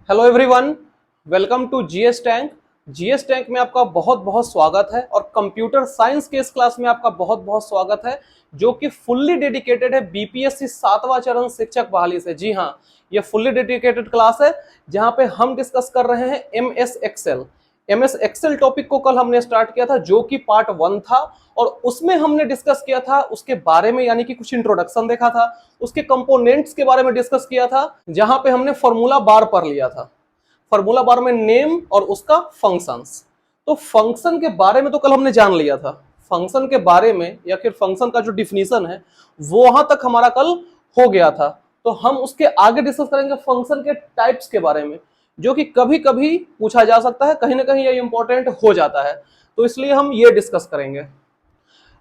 Hello everyone, welcome to GS tank. GS tank में आपका बहुत बहुत स्वागत है और कंप्यूटर साइंस के इस क्लास में आपका बहुत बहुत स्वागत है, जो कि फुल्ली डेडिकेटेड है बीपीएससी 7वां चरण शिक्षक बहाली से। जी हाँ, ये फुल्ली डेडिकेटेड क्लास है जहां पे हम डिस्कस कर रहे हैं MS Excel. MS Excel topic को कल हमने स्टार्ट किया था, जो कि पार्ट 1 था, और उसमें हमने डिस्कस किया था उसके बारे में, यानी कि कुछ इंट्रोडक्शन देखा था, उसके कंपोनेंट्स के बारे में डिस्कस किया था, जहां पे हमने फॉर्मूला बार पढ़ लिया था। फॉर्मूला बार में नेम और उसका फंक्शंस। तो फंक्शन के बारे में तो कल हमने जान लिया था, फंक्शन के बारे में या फिर फंक्शन का जो डिफिनीशन है वो वहां तक हमारा कल हो गया था। तो हम उसके आगे डिस्कस करेंगे फंक्शन के टाइप्स के बारे में, जो कि कभी कभी पूछा जा सकता है, कहीं ना कहीं ये इंपॉर्टेंट हो जाता है, तो इसलिए हम ये डिस्कस करेंगे।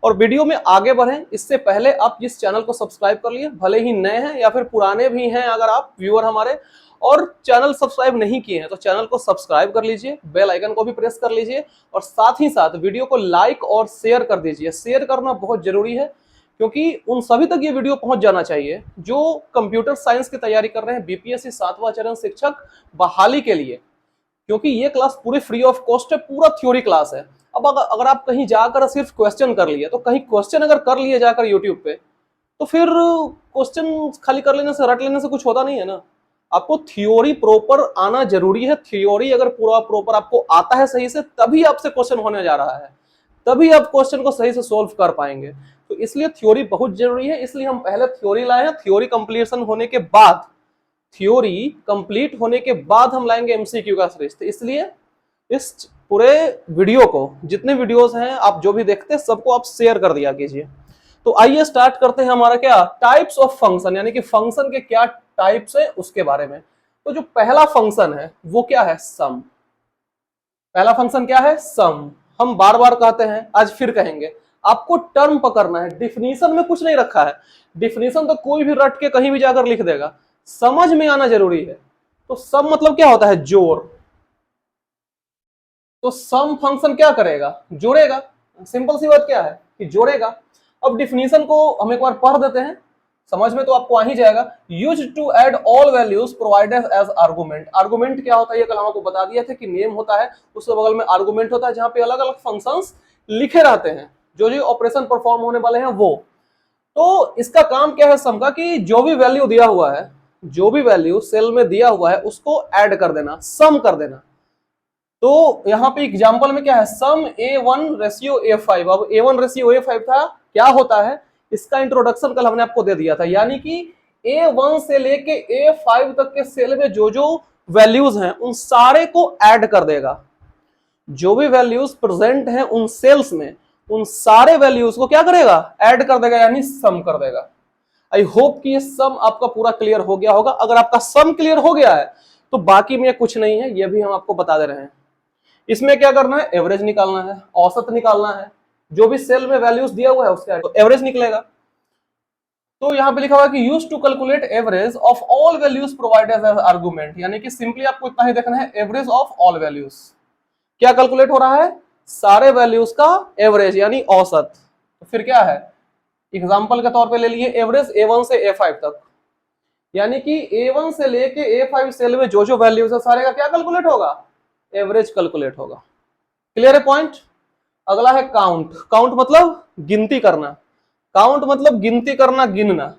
और वीडियो में आगे बढ़ें इससे पहले आप इस चैनल को सब्सक्राइब कर लिए, भले ही नए हैं या फिर पुराने भी हैं, अगर आप व्यूअर हमारे और चैनल सब्सक्राइब नहीं किए हैं तो चैनल को सब्सक्राइब कर लीजिए, बेल आइकन को भी प्रेस कर लीजिए, और साथ ही साथ वीडियो को लाइक और शेयर कर दीजिए। शेयर करना बहुत जरूरी है, क्योंकि उन सभी तक ये वीडियो पहुंच जाना चाहिए जो कंप्यूटर साइंस की तैयारी कर रहे हैं बीपीएससी 7वां चरण शिक्षक बहाली के लिए, क्योंकि ये क्लास पूरी फ्री ऑफ कॉस्ट है, पूरा थ्योरी क्लास है। अब अगर आप कहीं जाकर सिर्फ क्वेश्चन कर लिए, तो कहीं क्वेश्चन अगर कर लिए जाकर यूट्यूब पे, तो फिर क्वेश्चन खाली कर लेने से, रट लेने से कुछ होता नहीं है ना। आपको थ्योरी प्रॉपर आना जरूरी है। थ्योरी अगर पूरा प्रॉपर आपको आता है सही से, तभी आपसे क्वेश्चन होने जा रहा है, तभी आप क्वेश्चन को सही से सोल्व कर पाएंगे। तो इसलिए थ्योरी बहुत जरूरी है, इसलिए हम पहले थ्योरी लाए हैं। थ्योरी कंप्लीशन होने के बाद, थ्योरी कंप्लीट होने के बाद हम लाएंगे एमसीक्यू का सीरीज। तो इसलिए इस पूरे वीडियो को, जितने वीडियोस हैं आप जो भी देखते हैं, सबको आप शेयर कर दिया कीजिए। तो आइए स्टार्ट करते हैं हमारा क्या टाइप्स ऑफ फंक्शन, यानी कि फंक्शन के क्या टाइप्स है उसके बारे में। तो जो पहला फंक्शन है वो क्या है? सम। पहला फंक्शन क्या है? सम। हम बार बार कहते हैं, आज फिर कहेंगे, आपको टर्म पकड़ना है, डिफिनीशन में कुछ नहीं रखा है। डिफिनीशन तो कोई भी रट के कहीं भी जाकर लिख देगा, समझ में आना जरूरी है। तो सम मतलब क्या होता है? जोड़। तो सम फंक्शन क्या करेगा? जोड़ेगा। सिंपल सी बात क्या है कि जोड़ेगा। अब डिफिनीशन को हम एक बार पढ़ देते हैं, समझ में तो आपको आ ही जाएगा। Use to add all values provided as argument. Argument क्या होता है ये कल हम आपको बता दिया था कि नेम होता है, उसके बगल में आर्गुमेंट होता है, जहां पे अलग अलग फंक्शंस लिखे रहते हैं, जो जो ऑपरेशन परफॉर्म होने वाले हैं वो। तो इसका काम क्या है सम का? कि जो भी वैल्यू दिया हुआ है, जो भी वैल्यू सेल में दिया हुआ है, उसको ऐड कर देना, सम कर देना। तो यहाँ पे एग्जांपल में क्या है? सम A1:A5। अब A1:A5 था, क्या होता है इसका इंट्रोडक्शन कल हमने आपको दे दिया था। यानी कि A1 से लेके A5 तक के सेल में जो जो वैल्यूज हैं उन सारे को ऐड कर देगा। जो भी वैल्यूज प्रेजेंट हैं उन सेल्स में, उन सारे वैल्यूज को क्या करेगा? ऐड कर देगा, यानी सम कर देगा। आई होप कि ये सम आपका पूरा क्लियर हो गया होगा। अगर आपका सम क्लियर हो गया है तो बाकी में कुछ नहीं है, ये भी हम आपको बता दे रहे हैं। इसमें क्या करना है? एवरेज निकालना है, औसत निकालना है। जो भी सेल में वैल्यूज दिया हुआ है उसका तो एवरेज निकलेगा। तो यहां पे लिखा हुआ है कि use to calculate average of all values provided as argument. यानी कि सिंपली आपको इतना ही देखना है, एवरेज ऑफ ऑल वैल्यूज। क्या कैलकुलेट हो रहा है? सारे वैल्यूज का एवरेज यानी औसत। तो फिर क्या है? एग्जांपल के तौर पे ले लिए एवरेज A1 से A5 तक, यानी कि A1 से लेके A5 सेल में जो जो वैल्यूज है सारे का क्या कैलकुलेट होगा? एवरेज कैलकुलेट होगा। क्लियर है पॉइंट? अगला है काउंट। काउंट मतलब गिनती करना। काउंट मतलब गिनती करना, गिनना।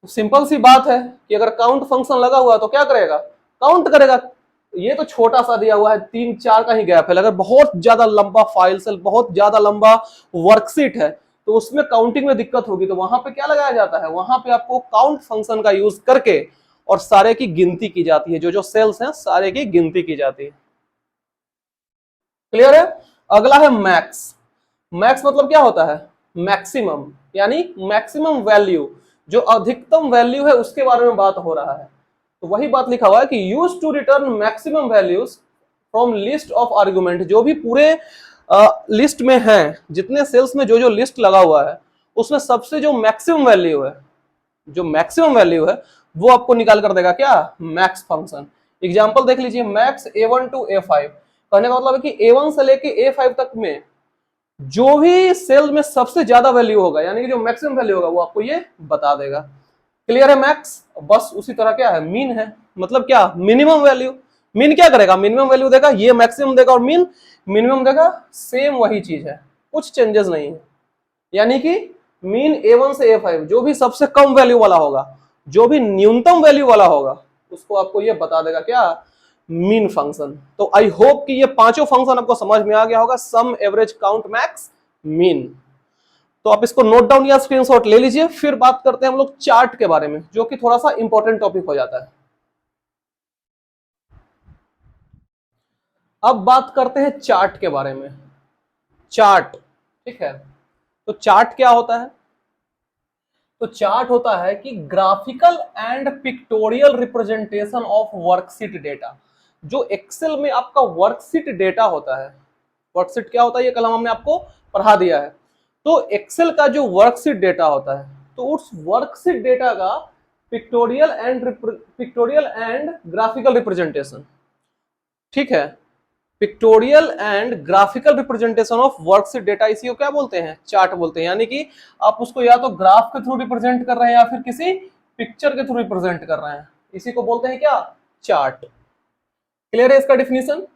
सिंपल सी बात है कि अगर काउंट फंक्शन लगा हुआ है तो क्या करेगा? काउंट करेगा। ये तो छोटा सा दिया हुआ है, 3-4 का ही गैप है। अगर बहुत ज्यादा लंबा फाइल से, बहुत ज्यादा लंबा वर्कशीट है, तो उसमें काउंटिंग में दिक्कत होगी, तो वहां पे क्या लगाया जाता है? वहां पे आपको काउंट फंक्शन का यूज करके और सारे की गिनती की जाती है, जो जो सेल्स हैं सारे की गिनती की जाती है। क्लियर है? अगला है मैक्स। मैक्स मतलब क्या होता है? मैक्सिमम, यानी मैक्सिमम वैल्यू, जो अधिकतम वैल्यू है उसके बारे में बात हो रहा है। तो वही बात लिखा हुआ है कि use to return maximum values from list of argument. जो भी पूरे लिस्ट में है, जितने सेल्स में जो जो लिस्ट लगा हुआ है, उसमें सबसे जो मैक्सिमम वैल्यू है, जो मैक्सिमम वैल्यू है वो आपको निकाल कर देगा क्या? Max function. एग्जांपल देख लीजिए, मैक्स A1 to A5। कहने का मतलब है कि A1 से लेके A5 तक में जो भी सेल में सबसे ज्यादा वैल्यू होगा, यानी कि जो मैक्सिमम वैल्यू होगा, वो आपको ये बता देगा। क्लियर है मैक्स? बस उसी तरह क्या है, मीन है, मतलब क्या, मिनिमम वैल्यू। मीन क्या करेगा, मिनिमम वैल्यू देगा, ये मैक्सिमम देगा और मीन मिनिमम देगा, सेम वही चीज है, कुछ चेंजेस नहीं है। यानी कि मीन A1 से A5 जो भी सबसे कम वैल्यू वाला होगा, जो भी न्यूनतम वैल्यू वाला होगा, उसको आपको ये बता देगा क्या, मीन फंक्शन। तो आई होप कि ये पांचों फंक्शन आपको समझ में आ गया होगा, सम, एवरेज, काउंट, मैक्स, मीन। तो आप इसको नोट डाउन या स्क्रीनशॉट ले लीजिए। फिर बात करते हैं हम लोग चार्ट के बारे में, जो कि थोड़ा सा इंपॉर्टेंट टॉपिक हो जाता है। अब बात करते हैं चार्ट के बारे में। चार्ट, ठीक है, तो चार्ट क्या होता है? तो चार्ट होता है कि graphical and pictorial representation of worksheet data. जो एक्सेल में आपका वर्कशीट डेटा होता है, वर्कशीट क्या होता है ये कल हमने आपको पढ़ा दिया है। तो एक्सेल का जो वर्कशीट डेटा होता है, तो उस वर्कशीट डेटा का पिक्टोरियल एंड ग्राफिकल रिप्रेजेंटेशन, ठीक है, pictorial and graphical representation of worksheet data, इसी को क्या बोलते हैं, चार्ट बोलते हैं। यानी कि आप उसको या तो ग्राफ के थ्रू रिप्रेजेंट कर रहे हैं या फिर किसी पिक्चर के थ्रू रिप्रेजेंट कर रहे हैं, इसी को बोलते हैं क्या, चार्ट। क्लियर है इसका डिफिनीशन?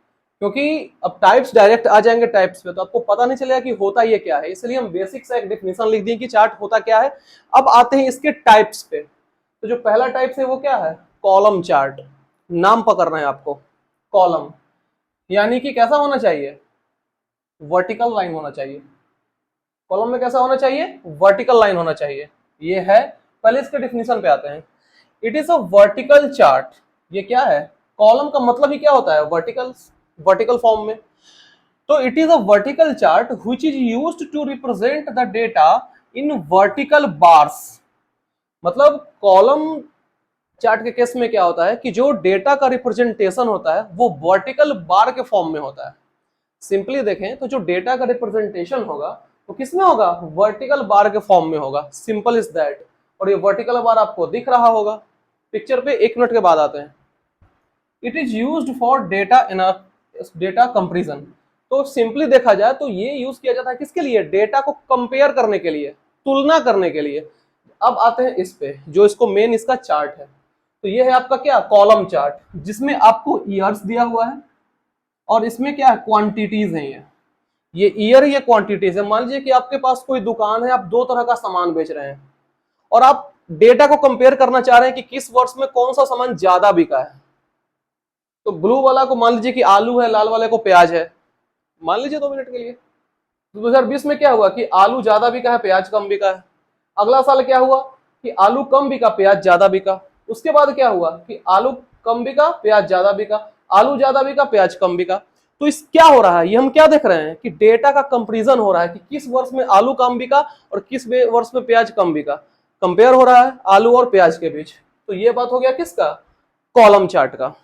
क्योंकि अब टाइप्स डायरेक्ट आ जाएंगे टाइप्स पे, तो आपको पता नहीं चलेगा कि होता ये क्या है, इसलिए हम बेसिक सा एक डिफिनीशन लिख दिए कि चार्ट होता क्या है। अब आते हैं इसके टाइप्स पे। तो जो पहला टाइप है वो क्या है, कॉलम चार्ट। नाम पकड़ना है आपको, कॉलम, यानी कि कैसा होना चाहिए, वर्टिकल लाइन होना चाहिए। कॉलम में कैसा होना चाहिए, वर्टिकल लाइन होना चाहिए। ये है, पहले इसके डिफिनीशन पे आते हैं। It is a vertical chart. ये क्या है, कॉलम का मतलब ही क्या होता है, वर्टिकल, वर्टिकल फॉर्म में। तो it is a vertical chart which is used to represent the data in vertical bars. मतलब कॉलम चार्ट के केस में क्या होता है कि जो डेटा का रिप्रेजेंटेशन होता है वो वर्टिकल बार के फॉर्म में होता है। सिंपली देखें तो जो डेटा का रिप्रेजेंटेशन होगा वो किस में होगा, वर्टिकल बार के फॉर्म में होगा, सिंपल इज दैट। और ये वर्टिकल बार आपको दिख रहा होगा पिक्चर पे, 1 मिनट के बाद आते हैं। It is used for data comparison. तो सिंपली देखा जाए तो ये यूज किया जाता है किसके लिए, डेटा को कंपेयर करने के लिए, तुलना करने के लिए। अब आते हैं इस पे, जो इसको मेन इसका चार्ट है। तो ये है आपका क्या, कॉलम चार्ट, जिसमें आपको ईयर्स दिया हुआ है और इसमें क्या है, क्वांटिटीज है। ये ईयर, ये क्वांटिटीज है। मान लीजिए कि आपके पास कोई दुकान है, आप 2 तरह का सामान बेच रहे हैं और आप डेटा को कंपेयर करना चाह रहे हैं कि किस वर्ष में कौन सा सामान ज्यादा बिका है। तो ब्लू वाला को मान लीजिए कि आलू है, लाल वाले को प्याज है, मान लीजिए 2 मिनट के लिए। तो 2020 में क्या हुआ कि आलू ज्यादा बिका है, प्याज कम बिका है। अगला साल क्या हुआ कि आलू कम बिका, प्याज ज्यादा बिका। उसके बाद क्या हुआ कि आलू कम बिका, प्याज ज्यादा बिका, आलू ज्यादा बिका, प्याज कम बिका। तो इस क्या हो रहा है, ये हम क्या देख रहे हैं कि डेटा का कंपैरिजन हो रहा है कि किस वर्ष में आलू कम बिका और किस वर्ष में प्याज कम बिका, कंपेयर हो रहा है आलू और प्याज के बीच। तो ये बात हो गया किसका, कॉलम चार्ट का।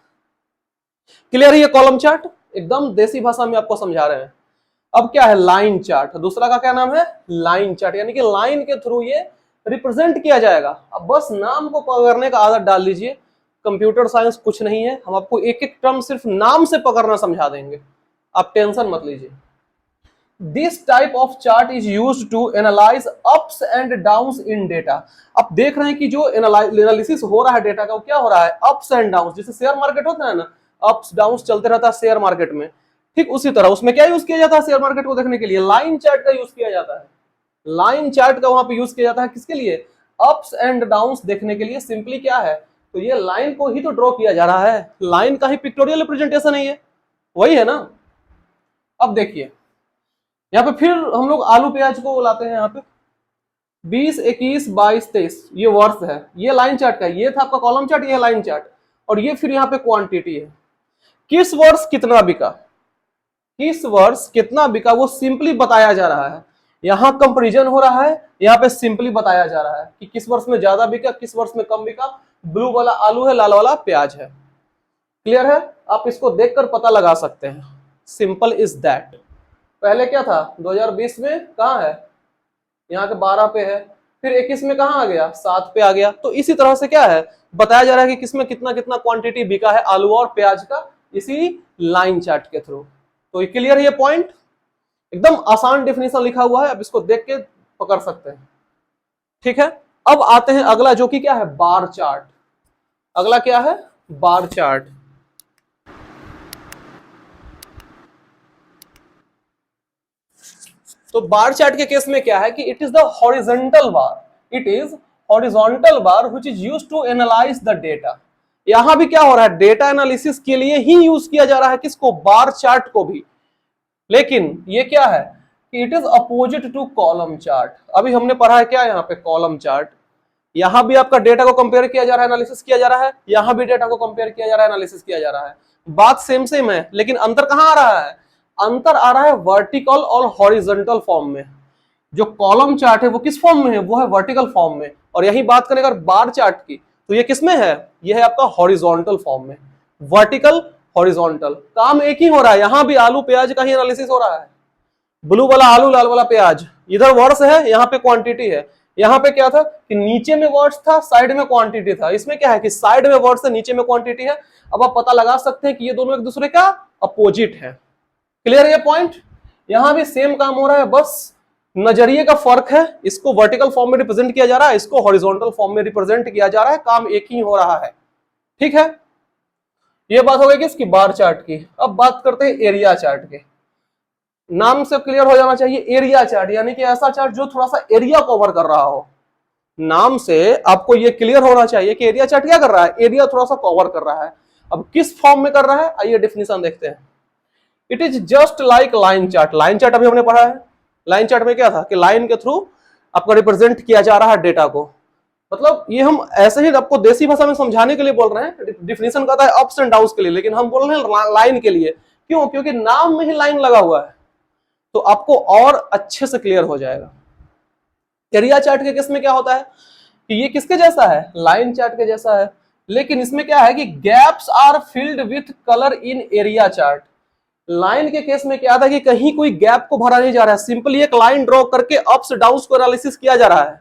क्लियर है ये कॉलम चार्ट, एकदम देसी भाषा में आपको समझा रहे हैं। अब क्या है, लाइन चार्ट। दूसरा का क्या नाम है, लाइन चार्ट, यानी कि लाइन के थ्रू ये रिप्रेजेंट किया जाएगा। अब बस नाम को पकड़ने का आदत डाल लीजिए, कंप्यूटर साइंस कुछ नहीं है, हम आपको एक एक टर्म सिर्फ नाम से पकड़ना समझा देंगे, आप टेंशन मत लीजिए। This type of chart is used to analyse ups and downs in data. आप देख रहे हैं कि जो एनालिसिस हो रहा है डेटा का, वो क्या हो रहा है, अप्स एंड डाउन्स। जैसे शेयर मार्केट होता है ना, अप्स डाउन्स चलते रहता है शेयर मार्केट में, ठीक उसी तरह उसमें क्या यूज किया जाता है, शेयर मार्केट को देखने के लिए लाइन चार्ट का यूज किया जाता है। लाइन चार्ट का वहां पे यूज किया जाता है किसके लिए, अप्स एंड डाउन्स देखने के लिए। सिंपली क्या है, तो ये लाइन को ही तो ड्रॉ किया जा रहा है, लाइन का ही पिक्टोरियल रिप्रेजेंटेशन है, ये वही है ना। अब देखिए यहाँ पे फिर हम लोग आलू प्याज को लाते हैं। यहाँ पे 20, 21, 22, 23 ये वर्ष है, ये लाइन चार्ट का, ये था आपका कॉलम चार्ट, ये लाइन चार्ट। और ये फिर यहाँ पे क्वांटिटी है, किस वर्ष कितना बिका, किस वर्ष कितना बिका वो सिंपली बताया जा रहा है। यहाँ कंपैरिजन हो रहा है, यहाँ पे सिंपली बताया जा रहा है कि किस वर्ष में ज्यादा बिका, किस वर्ष में कम बिका। ब्लू वाला आलू है, लाल वाला प्याज है। क्लियर है, आप इसको देखकर पता लगा सकते हैं, सिंपल इज दैट। पहले क्या था, 2020 में कहाँ है, यहाँ के 12 पे है, फिर 21 में कहाँ आ गया, 7 पे आ गया। तो इसी तरह से क्या है, बताया जा रहा है कि किसमें कितना कितना क्वांटिटी बिका है आलू और प्याज का, इसी लाइन चार्ट के थ्रू। तो क्लियर है ये पॉइंट, एकदम आसान डेफिनेशन लिखा हुआ है, अब इसको देख के पकड़ सकते हैं, ठीक है। अब आते हैं अगला, जो कि क्या है, बार चार्ट। अगला क्या है, बार चार्ट। तो बार चार्ट के केस में क्या है कि it is the horizontal bar, it is horizontal bar which is used to analyse the data. यहां भी क्या हो रहा है, डेटा एनालिसिस के लिए ही यूज किया जा रहा है किसको, बार चार्ट को भी। लेकिन ये क्या है कि it is opposite to column chart. अभी हमने पढ़ा है क्या यहाँ पे, कॉलम चार्ट। यहां भी आपका डेटा को कंपेयर किया जा रहा है, एनालिसिस किया जा रहा है, यहां भी डेटा को कंपेयर किया जा रहा है, एनालिसिस किया जा रहा है। बात सेम सेम है, लेकिन अंतर कहां आ रहा है, अंतर आ रहा है वर्टिकल और हॉरिजॉन्टल फॉर्म में। जो कॉलम चार्ट है वो किस फॉर्म में है, वो है वर्टिकल फॉर्म में। और यही बात करें अगर बार चार्ट की, तो ये किस में है, ये है आपका हॉरिजॉन्टल फॉर्म में। वर्टिकल, हॉरिजॉन्टल, काम एक ही हो रहा है। यहां भी आलू प्याज का ही एनालिसिस हो रहा है। ब्लू वाला आलू, लाल वाला प्याज, इधर वर्ड्स है, यहाँ पे क्वांटिटी है। यहाँ पे क्या था कि नीचे में वर्ड्स था, साइड में क्वांटिटी था। इसमें क्या है कि साइड में वर्ड्स है, नीचे में क्वांटिटी है। अब आप पता लगा सकते हैं कि ये दोनों एक दूसरे का अपोजिट है। क्लियर है ये पॉइंट। यहां भी सेम काम हो रहा है, बस नजरिए का फर्क है। इसको वर्टिकल फॉर्म में रिप्रेजेंट किया जा रहा है, इसको हॉरिजॉन्टल फॉर्म में रिप्रेजेंट किया जा रहा है, काम एक ही हो रहा है। ठीक है, ये बात हो गई किसकी, बार चार्ट की। अब बात करते हैं एरिया चार्ट के। नाम से क्लियर हो जाना चाहिए, एरिया चार्ट यानी कि ऐसा चार्ट जो थोड़ा सा एरिया कवर कर रहा हो। नाम से आपको ये क्लियर होना चाहिए कि एरिया चार्ट क्या कर रहा है, एरिया थोड़ा सा कवर कर रहा है। अब किस फॉर्म में कर रहा है, आइए डेफिनेशन देखते हैं। It is just like line chart. Line chart अभी हमने पढ़ा है। लाइन चार्ट में क्या था कि लाइन के थ्रू आपका रिप्रेजेंट किया जा रहा है डेटा को। मतलब ये हम ऐसे ही आपको देसी भाषा में समझाने के लिए बोल रहे हैं। डिफिनेशन कहता है अप्स एंड डाउन्स के लिए, लेकिन हम बोल रहे हैं लाइन के लिए। क्यों, क्योंकि नाम में ही लाइन लगा हुआ है, तो आपको और अच्छे से क्लियर हो जाएगा। एरिया चार्ट के केस में क्या होता है कि ये किसके जैसा है, लाइन चार्ट के जैसा है। लेकिन इसमें क्या है कि gaps are filled with colour in area chart. Line के केस में क्या था कि कहीं कोई गैप को भरा नहीं जा रहा है, सिंपली एक लाइन ड्रॉ करके अप्स डाउन्स को एनालिसिस किया जा रहा है।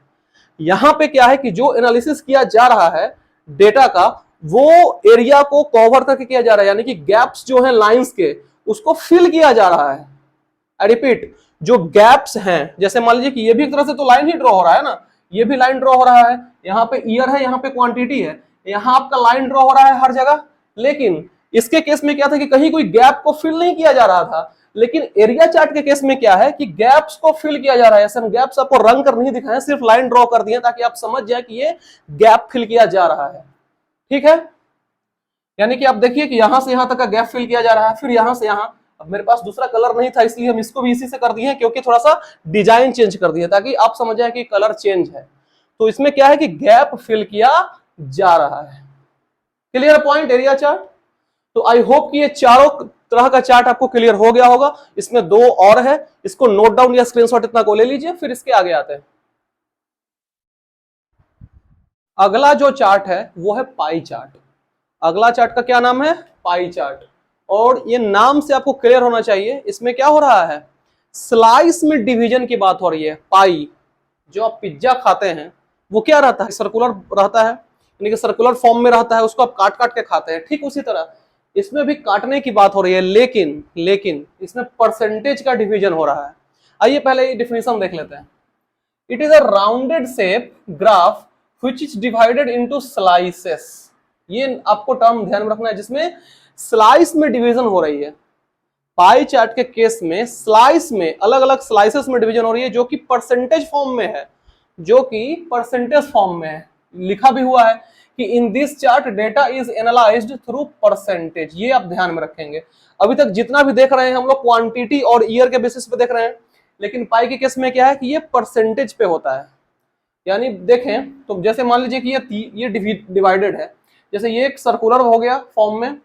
यहां पे क्या है कि जो एनालिसिस किया जा रहा है डेटा का, वो एरिया को कवर करके किया जा रहा है, यानी कि गैप्स जो है लाइंस के, उसको फिल किया जा रहा है। आई रिपीट, जो गैप्स हैं, जैसे मान लीजिए कि ये भी एक तरह से तो लाइन ही ड्रॉ हो रहा है ना, ये भी लाइन ड्रॉ हो रहा है। यहाँ पे ईयर है, यहाँ पे क्वांटिटी है, यहाँ आपका लाइन ड्रॉ हो रहा है हर जगह। लेकिन इसके केस में क्या था कि कहीं कोई गैप को फिल नहीं किया जा रहा था। लेकिन एरिया चार्ट के केस में क्या है कि गैप्स को फिल किया जा रहा है। ऐसे हम गैप्स आपको रंग कर नहीं दिखाएं, सिर्फ लाइन ड्रॉ कर दिए ताकि आप समझ जाए कि ये गैप फिल किया जा रहा है। ठीक है, यानी कि आप देखिए कि यहां से यहां तक का गैप फिल किया जा रहा है, फिर यहां से यहां। अब मेरे पास दूसरा कलर नहीं था, इसलिए हम इसको भी इसी से कर दिए हैं, क्योंकि थोड़ा सा डिजाइन चेंज कर दिया ताकि आप समझ जाए कि कलर चेंज है। तो इसमें क्या है कि गैप फिल किया जा रहा है। Clear point area chart. तो आई होप कि ये चारों तरह का चार्ट आपको क्लियर हो गया होगा। इसमें दो और है, इसको नोट डाउन या स्क्रीनशॉट इतना को ले लीजिए, फिर इसके आगे आते हैं। अगला जो चार्ट है वो है पाई चार्ट। अगला चार्ट का क्या नाम है, पाई चार्ट। और ये नाम से आपको क्लियर होना चाहिए, इसमें क्या हो रहा है, स्लाइस में डिवीजन की बात हो रही है। पाई, जो आप पिज्जा खाते हैं वो क्या रहता है, सर्कुलर रहता है, यानी कि सर्कुलर फॉर्म में रहता है, उसको आप काट काट के खाते हैं। ठीक उसी तरह इसमें भी काटने की बात हो रही है, लेकिन इसमें परसेंटेज का डिवीजन हो रहा है। आइए पहले ये डिफिनेशन देख लेते हैं। It is a rounded shape graph which is divided into slices. ये आपको टर्म ध्यान में रखना है, जिसमें स्लाइस में डिवीजन हो रही है। पाई चार्ट के केस में स्लाइस में, अलग अलग स्लाइसेस में डिवीजन हो रही है, जो कि परसेंटेज फॉर्म में है, जो कि परसेंटेज फॉर्म में है। लिखा भी हुआ है कि in this chart data is analysed through percentage. ये आप ध्यान में रखेंगे। अभी तक जितना भी देख रहे हैं हम लोग क्वांटिटी और ईयर के बेसिस पे देख रहे हैं, लेकिन पाई के केस में क्या है कि ये परसेंटेज पे होता है। यानी देखें तो जैसे मान लीजिए कि ये डिवाइडेड है, जैसे ये एक सर्कुलर हो गया फॉर्म में,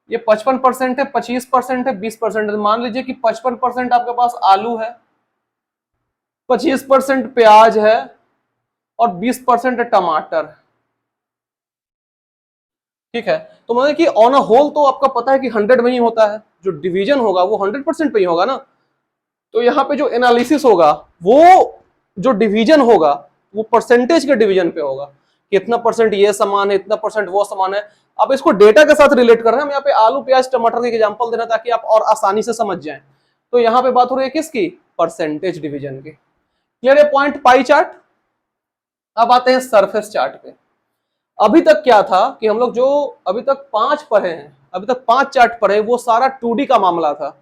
ये 55% है, 25% है, 20% है। मान लीजिए कि 55% आपके पास आलू है, 25% प्याज है और 20% है टमाटर। ठीक है, तो मतलब कि ऑन अ होल तो आपका पता है कि 100 में ही होता है, जो डिवीजन होगा वो 100% पे ही होगा ना। तो यहाँ पे जो एनालिसिस होगा, वो जो डिवीजन होगा वो परसेंटेज के डिवीजन पे होगा, कि इतना परसेंट ये सामान है, इतना परसेंट वो सामान है। आप इसको डेटा के साथ रिलेट कर रहे हैं, हम यहाँ पे आलू प्याज टमाटर के एग्जांपल दे रहे हैं ताकि आप और आसानी से समझ जाएं। तो यहाँ पे बात हो रही है किसकी, परसेंटेज डिवीजन की। क्लियर है पॉइंट पाई चार्ट। अब आते हैं सरफेस चार्ट पे। अभी तक क्या था कि हम लोग जो अभी तक 5 पढ़े हैं, अभी तक 5 चार्ट पढ़े, वो सारा 2D का मामला था,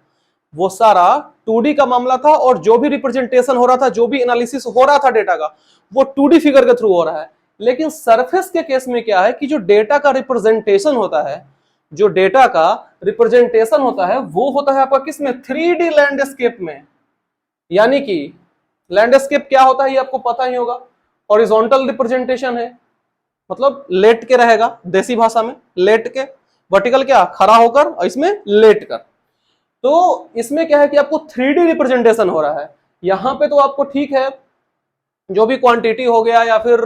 वो सारा 2D का मामला था। और जो भी रिप्रेजेंटेशन हो रहा था, जो भी एनालिसिस हो रहा था डेटा का, वो 2D फिगर के थ्रू हो रहा है। लेकिन सरफेस के केस में क्या है कि जो डेटा का रिप्रेजेंटेशन होता है, जो डेटा का रिप्रेजेंटेशन होता है, वो होता है आपका किसमें? 3D लैंडस्केप में। यानी कि लैंडस्केप क्या होता है ये आपको पता ही होगा, हॉरिजॉन्टल रिप्रेजेंटेशन है, मतलब लेट के रहेगा, देसी भाषा में लेट के, वर्टिकल क्या, खड़ा होकर, और इसमें लेट कर। तो इसमें क्या है कि आपको 3D रिप्रेजेंटेशन हो रहा है। यहां पे तो आपको ठीक है, जो भी क्वांटिटी हो गया या फिर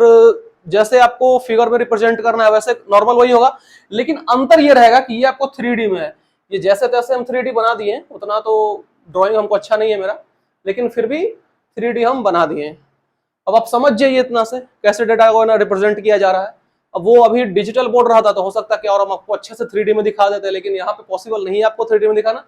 जैसे आपको फिगर में रिप्रेजेंट करना है वैसे नॉर्मल वही होगा, लेकिन अंतर ये रहेगा कि ये आपको 3D में है। ये जैसे तैसे हम 3D बना दिए, उतना तो ड्राइंग हमको अच्छा नहीं है मेरा, लेकिन फिर भी 3D हम बना दिए। अब आप समझ जाइए इतना से कैसे डेटा को ना रिप्रेजेंट किया जा रहा है। अब वो अभी डिजिटल बोर्ड रहा था तो हो सकता है कि और हम आपको अच्छे से 3D में दिखा देते, लेकिन यहाँ पे पॉसिबल नहीं है आपको 3D में दिखाना।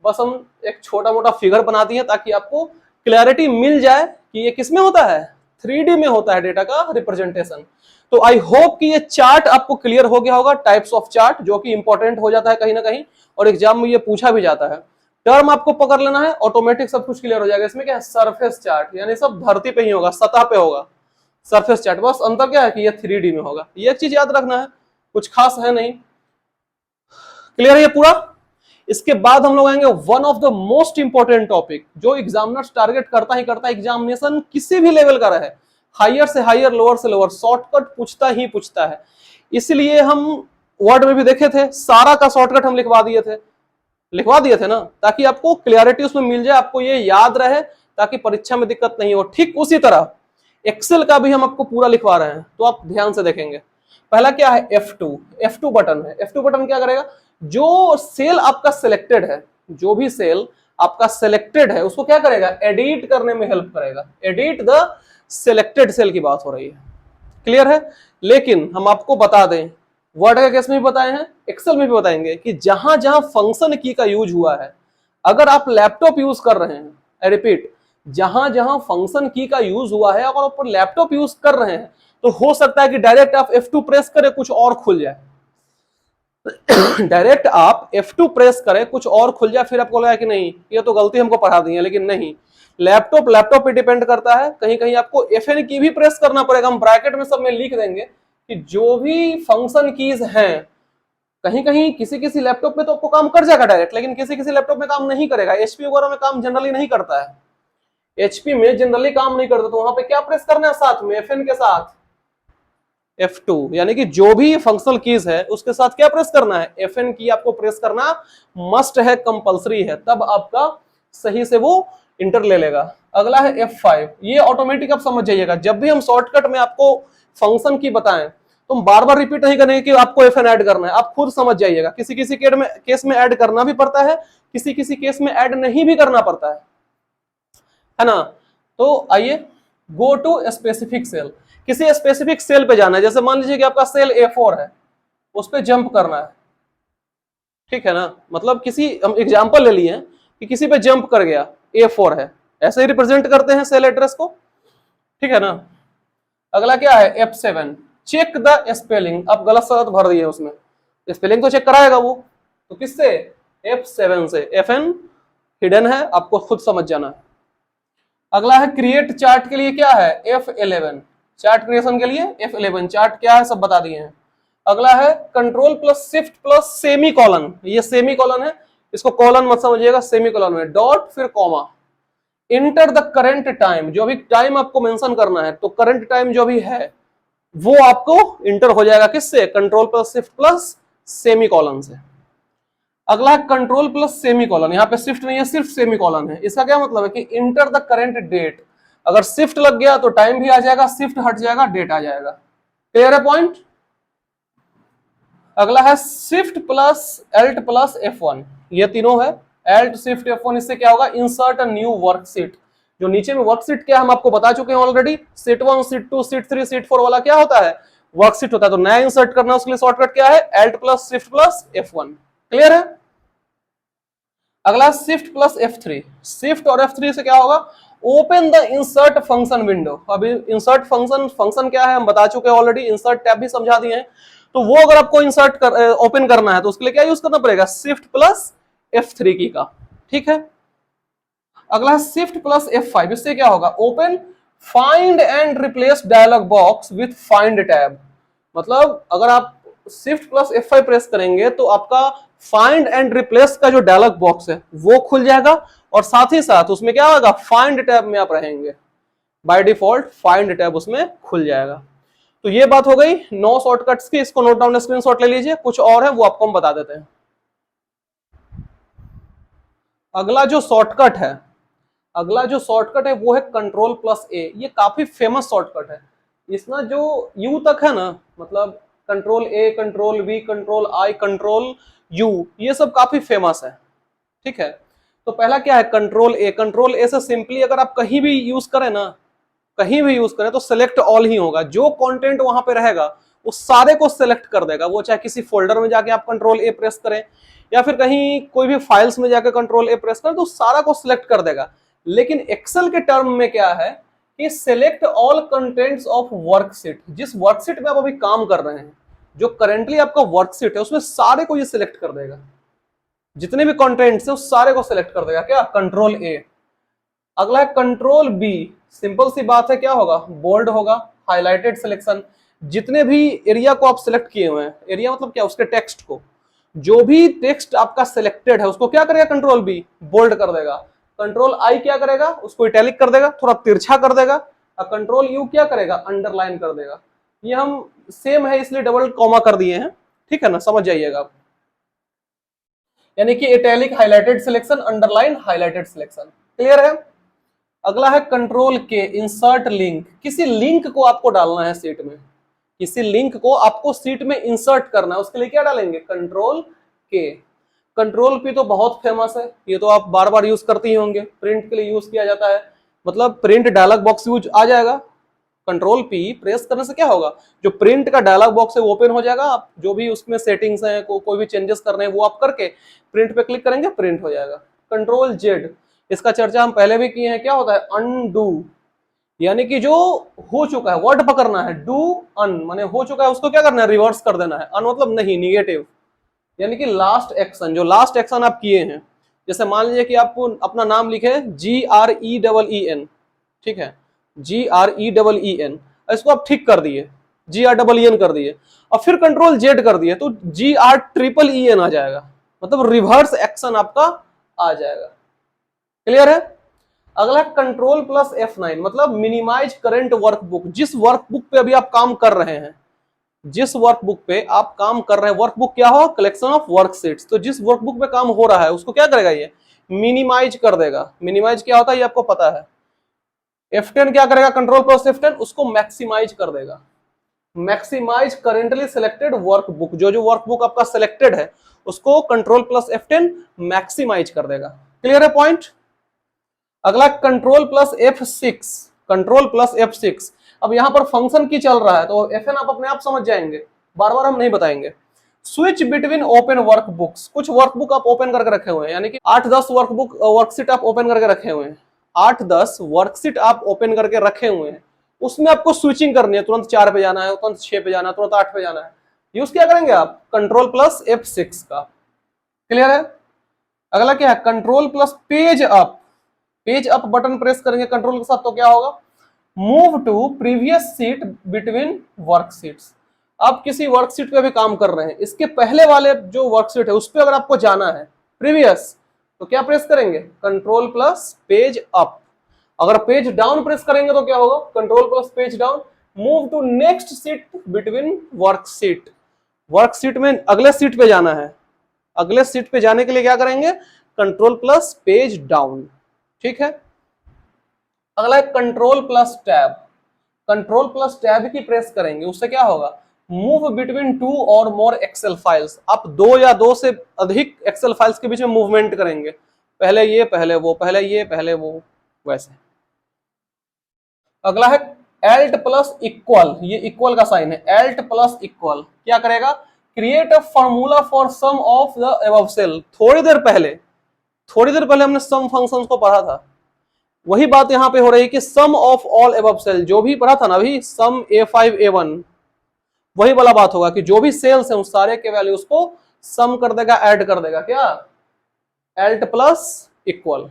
बस हम एक छोटा मोटा फिगर बना दिए ताकि आपको क्लैरिटी मिल जाए कि ये किस में होता है, 3D में होता है डेटा का रिप्रेजेंटेशन। तो आई होप कि ये चार्ट आपको क्लियर हो गया होगा, टाइप्स ऑफ चार्ट, जो कि इंपॉर्टेंट हो जाता है कहीं ना कहीं, और एग्जाम में ये पूछा भी जाता है। टर्म आपको पकड़ लेना है, ऑटोमेटिक सब कुछ क्लियर हो जाएगा। इसमें क्या है, सरफेस चार्ट, यानी सब धरती पे ही होगा, सतह पे होगा सरफेस चार्ट। बस अंतर क्या है कि ये 3D में होगा, ये एक चीज याद रखना है, कुछ खास है नहीं। क्लियर है ये पूरा? इसके बाद हम लोग आएंगे one of the most important topic, जो एग्जामिनर्स टारगेट करता ही करता है, एग्जामिनेशन किसी भी लेवल का रहे, हायर से हायर, लोअर से लोअर, शॉर्टकट पूछता ही पूछता है। इसलिए हम वर्ड में भी देखे थे, सारा का शॉर्टकट हम लिखवा दिए थे ना, ताकि आपको क्लियरिटी उसमें मिल जाए, आपको ये याद रहे, ताकि परीक्षा में दिक्कत नहीं हो। ठीक उसी तरह एक्सेल का भी हम आपको पूरा लिखवा रहे हैं, तो आप ध्यान से देखेंगे। पहला क्या है, F2 बटन है। F2 बटन क्या करेगा, जो सेल आपका सिलेक्टेड है, जो भी सेल आपका सिलेक्टेड है, उसको क्या करेगा, एडिट करने में हेल्प करेगा। एडिट द सिलेक्टेड सेल की बात हो रही है, क्लियर है? लेकिन हम आपको बता दें, वर्ड के केस में भी बताए हैं, एक्सेल में भी बताएंगे, कि जहां जहां फंक्शन की का यूज हुआ है, अगर आप लैपटॉप यूज कर रहे हैं, आई रिपीट, जहां जहां फंक्शन की का यूज हुआ है, अगर आप लैपटॉप यूज कर रहे हैं, तो हो सकता है कि डायरेक्ट आप F2 प्रेस करें, कुछ और खुल जाए। डायरेक्ट आप F2 प्रेस करें, कुछ और खुल जाए, फिर आपको लगा कि नहीं ये तो गलती हमको पढ़ा दी है, लेकिन नहीं, लैपटॉप पे डिपेंड करता है। कहीं कहीं आपको FN की भी प्रेस करना पड़ेगा, हम ब्रैकेट में सब में लिख देंगे कि जो भी फंक्शन कीज हैं, कहीं कहीं किसी किसी लैपटॉप में तो आपको काम कर जाएगा डायरेक्ट, लेकिन किसी किसी लैपटॉप में काम नहीं करेगा। HP वगैरह में काम जनरली नहीं करता है, HP में जनरली काम नहीं करता, तो वहां पे क्या प्रेस करना है, साथ में FN के साथ F2, यानी कि जो भी फंक्शनल कीज है उसके साथ क्या प्रेस करना है, FN की आपको प्रेस करना मस्ट है, कंपलसरी है, तब आपका सही से वो इंटर ले लेगा। अगला है F5, ये ऑटोमेटिक आप समझ जाइएगा, जब भी हम शॉर्टकट में आपको फंक्शन की बताएं तो हम बार बार रिपीट नहीं करेंगे कि आपको FN ऐड करना है, आप खुद समझ जाइएगा। किसी किसी केस में ऐड करना भी पड़ता है, किसी किसी केस में ऐड नहीं भी करना पड़ता है ना? तो आइए, गो टू स्पेसिफिक सेल, किसी स्पेसिफिक सेल पे जाना है। जैसे मान लीजिए कि आपका सेल A4 है, उस पे जंप करना है, ठीक है ना? मतलब किसी, हम एग्जांपल ले लिए कि किसी पे जंप कर गया, A4 है, ऐसे ही रिप्रेजेंट करते हैं सेल एड्रेस को, ठीक है ना? अगला क्या है, F7, चेक द स्पेलिंग। आप गलत सलत भर दिए उसमें, स्पेलिंग तो चेक कराएगा वो, तो किससे, F7 से। FN हिडन है, आपको खुद समझ जाना है। अगला है क्रिएट चार्ट, के लिए क्या है, F11, चार्ट क्रिएशन के लिए F11, चार्ट क्या है सब बता दिए हैं। अगला है control plus shift plus semi colon, ये सेमी कॉलन है, इसको कॉलन मत समझिएगा, सेमी कॉलन में डॉट फिर comma. Enter the current time, जो भी टाइम आपको मेंशन करना है, तो करंट टाइम जो भी है वो आपको इंटर हो जाएगा किससे, control plus shift plus semi colon से। अगला है कंट्रोल प्लस सेमी कॉलन, यहाँ पे शिफ्ट नहीं है, सिर्फ सेमी कॉलन है। इसका क्या मतलब है कि इंटर द करंट डेट, अगर शिफ्ट लग गया तो टाइम भी आ जाएगा, शिफ्ट हट जाएगा डेट आ जाएगा। क्लियर है पॉइंट? अगला है shift plus Alt plus F1, ये तीनों है, एल्ट शिफ्ट F1, इससे क्या होगा, इंसर्ट अ न्यू वर्कशीट। जो नीचे में वर्कशीट क्या हम आपको बता चुके हैं already, sheet 1 sheet 2 sheet 3 sheet 4 वाला क्या होता है, वर्कशीट होता है। तो नया इंसर्ट करना, उसके लिए शॉर्टकट क्या है, alt plus shift plus F1। Clear है? अगला शिफ्ट प्लस F3, शिफ्ट और F3 से क्या होगा, open the insert function window. अभी इंसर्ट फंक्शन क्या है हम बता चुके हैं ऑलरेडी, इंसर्ट टैब भी समझा दिए हैं। तो वो अगर आपको इंसर्ट ओपन करना है तो उसके लिए क्या यूज करना पड़ेगा, शिफ्ट प्लस F3 की का। ठीक है, अगला है शिफ्ट प्लस F5। इससे क्या होगा, open find and replace dialog box with find tab. मतलब अगर आप शिफ्ट प्लस F5 प्रेस करेंगे तो आपका फाइंड एंड रिप्लेस का जो डायलॉग बॉक्स है वो खुल जाएगा, और साथ ही साथ उसमें क्या होगा, फाइंड टैब में आप रहेंगे, बाय डिफॉल्ट फाइंड टैब उसमें खुल जाएगा। तो ये बात हो गई 9 शॉर्टकट्स की, इसको नोट डाउन स्क्रीनशॉट ले लीजिए। कुछ और है वो आपको हम बता देते हैं। अगला जो शॉर्टकट है, अगला जो शॉर्टकट है वो है कंट्रोल प्लस ए। ये काफी फेमस शॉर्टकट है। इसमें जो यू तक है ना, मतलब control A, control we, control I, control you, ये सब काफी फेमस है। ठीक है, तो पहला क्या है, कंट्रोल ए। कंट्रोल ए से सिंपली अगर आप कहीं भी यूज करें ना, कहीं भी यूज करें तो सिलेक्ट ऑल ही होगा। जो कंटेंट वहां पे रहेगा उस सारे को सिलेक्ट कर देगा। वो चाहे किसी फोल्डर में जाके आप कंट्रोल ए प्रेस करें, या फिर कहीं कोई भी फाइल्स में जाकर कंट्रोल ए प्रेस करें तो सारा को सिलेक्ट कर देगा। लेकिन एक्सेल के टर्म में क्या है कि select all contents of worksheet. जिस वर्कशीट में आप अभी काम कर रहे हैं, जो करेंटली आपका वर्कशीट है, उसमें सारे को ये सिलेक्ट कर देगा। जितने भी कंटेंट्स है उस सारे को सिलेक्ट कर देगा, क्या, कंट्रोल ए। अगला है कंट्रोल बी। सिंपल सी बात है, क्या होगा, बोल्ड होगा, हाईलाइटेड सिलेक्शन। जितने भी एरिया को आप सिलेक्ट किए हुए हैं, एरिया मतलब क्या, उसके टेक्स्ट को, जो भी टेक्स्ट आपका सिलेक्टेड है उसको क्या करेगा, कंट्रोल बी बोल्ड कर देगा। कंट्रोल आई क्या करेगा, उसको इटैलिक कर देगा, थोड़ा तिरछा कर देगा। और कंट्रोल यू क्या करेगा, अंडरलाइन कर देगा। ये हम सेम है इसलिए डबल कॉमा कर दिए हैं, ठीक है ना, समझ जाइएगा आप। यानी कि italic highlighted selection, underline highlighted selection. Clear है। अगला है कंट्रोल के, इंसर्ट लिंक। किसी लिंक को आपको डालना है सीट में, किसी लिंक को आपको सीट में इंसर्ट करना है, उसके लिए क्या डालेंगे, कंट्रोल के। कंट्रोल पी तो बहुत फेमस है, ये तो आप बार बार यूज करते ही होंगे, प्रिंट के लिए यूज किया जाता है। मतलब प्रिंट डायलॉग बॉक्स यूज आ जाएगा, कंट्रोल पी प्रेस करने से क्या होगा, जो प्रिंट का डायलॉग बॉक्स है वो ओपन हो जाएगा। आप जो भी उसमें सेटिंग्स हैं, कोई भी चेंजेस करने हैं वो आप करके प्रिंट पे क्लिक करेंगे, प्रिंट हो जाएगा। कंट्रोल जेड, इसका चर्चा हम पहले भी किए हैं। क्या होता है, अनडू, यानी कि जो हो चुका है, वर्ड पकड़ना है, डू अन माने हो चुका है उसको क्या करना है, रिवर्स कर देना है। अन मतलब नहीं, निगेटिव, यानी कि लास्ट एक्शन, जो लास्ट एक्शन आप किए हैं। जैसे मान लीजिए कि आप अपना नाम लिखे GREEN, ठीक है, GREEN, इसको आप ठीक कर दिए, GREEN कर दिए, और फिर कंट्रोल जेड कर दिए तो GREEN आ जाएगा। मतलब रिवर्स एक्शन आपका आ जाएगा। क्लियर है। अगला कंट्रोल प्लस F9, मतलब मिनिमाइज करंट वर्कबुक। जिस वर्कबुक पे अभी आप काम कर रहे हैं, जिस वर्कबुक पे आप काम कर रहे हैं, वर्कबुक क्या हो, कलेक्शन ऑफ वर्कशीट्स। तो जिस वर्कबुक पे काम हो रहा है उसको क्या करेगा, ये मिनिमाइज कर देगा। मिनिमाइज क्या होता है ये आपको पता है। F10 क्या करेगा, कंट्रोल प्लस F10 उसको मैक्सिमाइज कर देगा। मैक्सिमाइज करेंटली सिलेक्टेड वर्कबुक, जो जो वर्कबुक आपका सिलेक्टेड है उसको कंट्रोल प्लस F10 मैक्सिमाइज कर देगा। क्लियर है पॉइंट। अगला control plus F6, control plus F6। अब यहां पर फंक्शन की चल रहा है तो Fn आप अपने आप समझ जाएंगे, बार बार हम नहीं बताएंगे। स्विच बिटवीन ओपन वर्कबुक्स, कुछ वर्कबुक आप ओपन करके रखे हुए हैं, यानी कि 8-10 वर्कबुक वर्कशीट आप ओपन करके रखे हुए हैं, 8-10 वर्कशीट आप ओपन करके रखे हुए हैं। उसमें आपको स्विचिंग करनी है, तुरंत 4 पे जाना है, तुरंत 6 पे जाना है, तुरंत 8 पे जाना है। यूज क्या करेंगे आप, कंट्रोल प्लस F6 का। क्लियर है। अगला क्या है, control plus page up. Page up button press करेंगे कंट्रोल के साथ तो क्या होगा, move to previous sheet between worksheets. आप किसी वर्कशीट पे भी काम कर रहे हैं, इसके पहले वाले जो वर्कशीट है उस पर अगर आपको जाना है प्रीवियस, तो क्या प्रेस करेंगे, कंट्रोल प्लस पेज अप। अगर पेज डाउन प्रेस करेंगे तो क्या होगा, control plus page down. Move to next sheet between worksheet, worksheet में अगले सीट पे जाना है, अगले सीट पे जाने के लिए क्या करेंगे, कंट्रोल प्लस पेज डाउन। ठीक है। अगला है control plus tab. Control plus tab की प्रेस करेंगे, उससे क्या होगा, मूव बिटवीन 2 और मोर एक्सेल फाइल्स। आप 2 या 2 से अधिक एक्सेल फाइल्स के बीच में मूवमेंट करेंगे, पहले ये पहले वो, पहले ये पहले वो, वैसे। अगला है एल्ट प्लस इक्वल, ये इक्वल का साइन है, एल्ट प्लस इक्वल क्या करेगा, create a formula for sum of the above cell. थोड़ी देर पहले हमने सम फंक्शंस को पढ़ा था। वही बात यहां पे हो रही है कि सम ऑफ ऑल एबव सेल, जो भी पढ़ा था ना अभी सम A5 A1, वही वाला बात होगा कि जो भी सेल्स है उस सारे के वैल्यूज को सम कर देगा, ऐड कर देगा, क्या एल्ट प्लस इक्वल।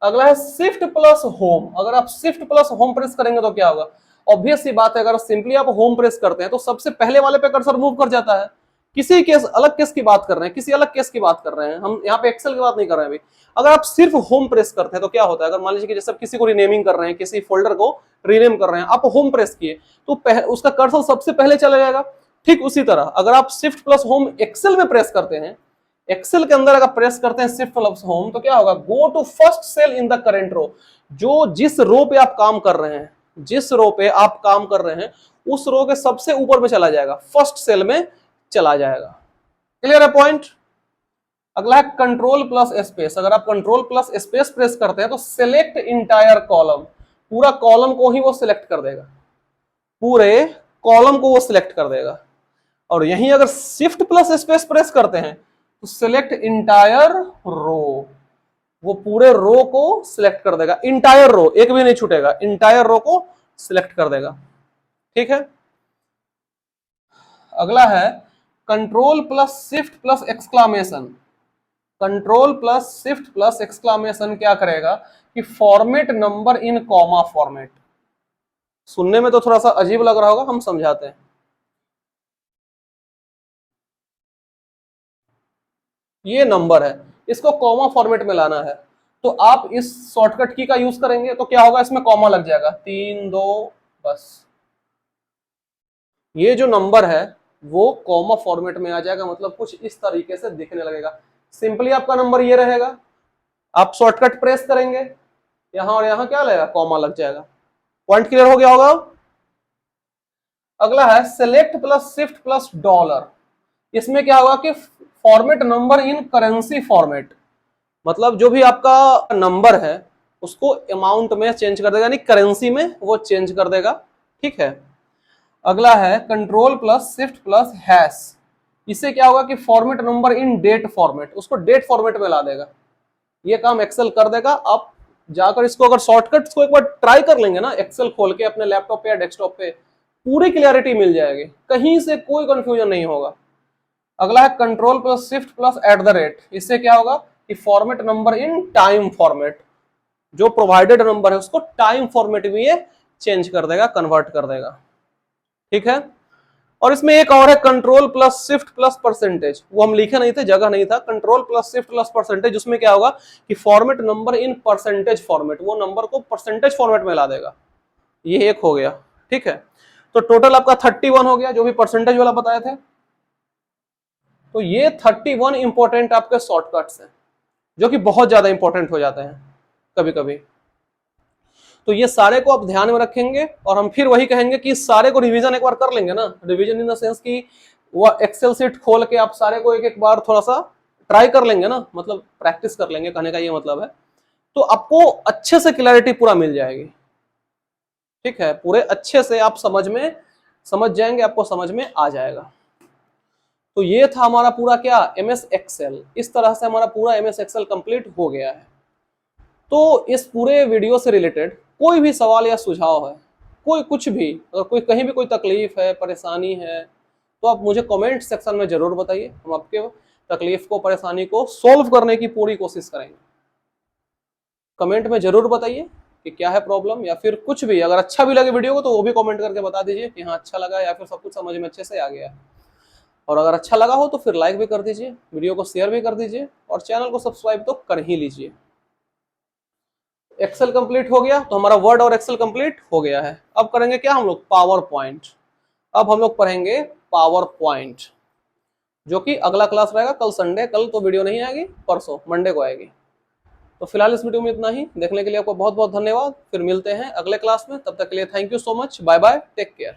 अगला है शिफ्ट प्लस होम। अगर आप शिफ्ट प्लस होम प्रेस करेंगे तो क्या होगा, ऑब्वियस सी बात है, अगर सिंपली आप होम प्रेस करते हैं तो सबसे पहले वाले पे कर्सर मूव कर जाता है। किसी केस अलग केस की बात कर रहे हैं, किसी अलग केस की बात कर रहे हैं, हम यहाँ पे एक्सेल की बात नहीं कर रहे हैं अभी। अगर आप सिर्फ होम प्रेस करते हैं तो क्या होता है, अगर मान लीजिए कि जैसे किसी को रीनेमिंग कर रहे हैं, किसी फोल्डर को रीनेम कर रहे हैं, आप होम प्रेस किए तो उसका कर्सर सबसे पहले चला जाएगा। ठीक उसी तरह अगर आप शिफ्ट प्लस होम एक्सेल में प्रेस करते हैं, एक्सेल के अंदर अगर प्रेस करते हैं शिफ्ट प्लस होम तो क्या होगा, go to first cell in the current row. जो जिस रो पे आप काम कर रहे हैं, जिस रो पे आप काम कर रहे हैं उस रो के सबसे ऊपर में चला जाएगा, फर्स्ट सेल में चला जाएगा। क्लियर है पॉइंट। अगला है कंट्रोल प्लस स्पेस। अगर आप कंट्रोल प्लस स्पेस प्रेस करते हैं तो सिलेक्ट इंटायर कॉलम, पूरा कॉलम को ही वो सिलेक्ट कर देगा, पूरे कॉलम को वो सिलेक्ट कर देगा। और यहीं अगर शिफ्ट प्लस स्पेस प्रेस करते हैं तो सिलेक्ट इंटायर रो, वो पूरे रो को सिलेक्ट कर देगा, इंटायर रो, एक भी नहीं छूटेगा, इंटायर रो को सिलेक्ट कर देगा। ठीक है। अगला है control plus shift plus exclamation. Control plus shift plus exclamation क्या करेगा कि फॉर्मेट नंबर इन कॉमा फॉर्मेट। सुनने में तो थोड़ा सा अजीब लग रहा होगा, हम समझाते हैं। ये नंबर है, इसको कॉमा फॉर्मेट में लाना है, तो आप इस शॉर्टकट की का यूज करेंगे तो क्या होगा, इसमें कॉमा लग जाएगा, 3 2 बस। ये जो नंबर है वो कॉमा फॉर्मेट में आ जाएगा, मतलब कुछ इस तरीके से दिखने लगेगा। सिंपली आपका नंबर ये रहेगा, आप शॉर्टकट प्रेस करेंगे, यहां और यहां क्या लगेगा, कॉमा लग जाएगा। पॉइंट क्लियर हो गया होगा। अगला है select plus shift plus dollar. इसमें क्या होगा कि फॉर्मेट नंबर इन करेंसी फॉर्मेट, मतलब जो भी आपका नंबर है उसको अमाउंट में चेंज कर देगा, यानी करेंसी में वो चेंज कर देगा। ठीक है। अगला है control plus shift plus hash. इससे क्या होगा कि format number in date format, उसको डेट फॉर्मेट में ला देगा। ये काम एक्सेल कर देगा। आप जाकर इसको अगर शॉर्टकट को एक बार ट्राई कर लेंगे ना, एक्सेल खोल के अपने लैपटॉप पे या डेस्कटॉप पे, पूरी क्लियरिटी मिल जाएगी, कहीं से कोई कंफ्यूजन नहीं होगा। अगला है control plus shift plus at the rate. इससे क्या होगा कि format number in time format, जो प्रोवाइडेड नंबर है उसको टाइम फॉर्मेट में ये चेंज कर देगा, कन्वर्ट कर देगा। ठीक है। और इसमें एक और है control plus shift plus percentage, वो हम लिखे नहीं थे, जगह नहीं था। Control plus shift plus percentage, उसमें क्या होगा कि format number in percentage format, वो नंबर को परसेंटेज फॉर्मेट में ला देगा। ये एक हो गया। ठीक है। तो टोटल आपका 31 हो गया, जो भी परसेंटेज वाला बताए थे। तो ये 31 इंपॉर्टेंट आपके शॉर्टकट्स हैं, जो कि बहुत ज्यादा इंपॉर्टेंट हो जाते हैं कभी कभी। तो ये सारे को आप ध्यान में रखेंगे, और हम फिर वही कहेंगे कि इस सारे को रिवीजन एक बार कर लेंगे ना, रिवीजन इन द सेंस कि वो एक्सेल शीट खोल के आप सारे को एक एक बार थोड़ा सा ट्राई कर लेंगे ना, मतलब प्रैक्टिस कर लेंगे, कहने का ये मतलब है। तो आपको अच्छे से क्लैरिटी पूरा मिल जाएगी। ठीक है। पूरे अच्छे से आप समझ जाएंगे, आपको समझ में आ जाएगा। तो ये था हमारा पूरा क्या, एमएस एक्सेल। इस तरह से हमारा पूरा एमएस एक्सेल कंप्लीट हो गया है। तो इस पूरे वीडियो से रिलेटेड कोई भी सवाल या सुझाव है, कोई कुछ भी, अगर कोई कहीं भी कोई तकलीफ है, परेशानी है, तो आप मुझे कमेंट सेक्शन में जरूर बताइए। हम आपके तकलीफ को, परेशानी को सोल्व करने की पूरी कोशिश करेंगे। कमेंट में जरूर बताइए कि क्या है प्रॉब्लम, या फिर कुछ भी अगर अच्छा भी लगे वीडियो को तो वो भी कमेंट करके बता दीजिए कि हाँ अच्छा लगा, या फिर सब कुछ समझ में अच्छे से आ गया है। और अगर अच्छा लगा हो तो फिर लाइक भी कर दीजिए, वीडियो को शेयर भी कर दीजिए, और चैनल को सब्सक्राइब तो कर ही लीजिए। एक्सेल कंप्लीट हो गया, तो हमारा वर्ड और एक्सेल कंप्लीट हो गया है। अब करेंगे क्या हम लोग, पावर पॉइंट। अब हम लोग पढ़ेंगे पावर पॉइंट, जो कि अगला क्लास रहेगा कल संडे। कल तो वीडियो नहीं आएगी, परसों मंडे को आएगी। तो फिलहाल इस वीडियो में इतना ही। देखने के लिए आपको बहुत बहुत धन्यवाद। फिर मिलते हैं अगले क्लास में, तब तक के लिए thank you so much. Bye bye, take care.